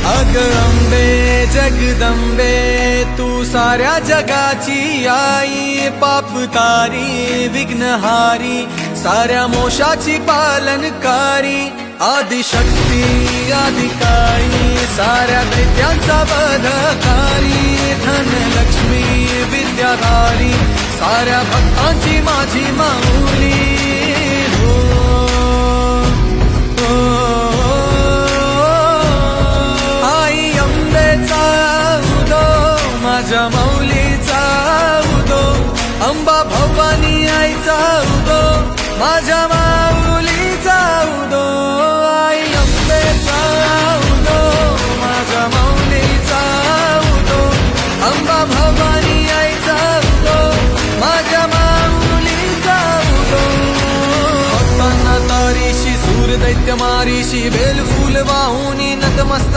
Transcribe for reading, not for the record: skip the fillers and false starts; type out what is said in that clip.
अग अंबे जगदंबे तू साऱ्या जगाची आई, पाप तारी विघ्नहारी साऱ्या मोशाची पालनकारी, आदिशक्ती आदिकाई साऱ्या दैत्यांचा वधकारी, धनलक्ष्मी विद्याधारी साऱ्या भक्तांची माझी माऊली। आई अंबेचा उदो माझ्या माऊलीचा उदो, अंबा भवानी आईचा उदो माझ्या माऊलीचा उदो। आई अंबेचा उदो माझ्या माऊलीचा उदो, अंबा भवानी आईचा उदो माझ्या माऊलीचा उदो। भक्तांना तारीशी सूर दैत्य मारीशी, बेल फूल वाहुनी नतमस्तक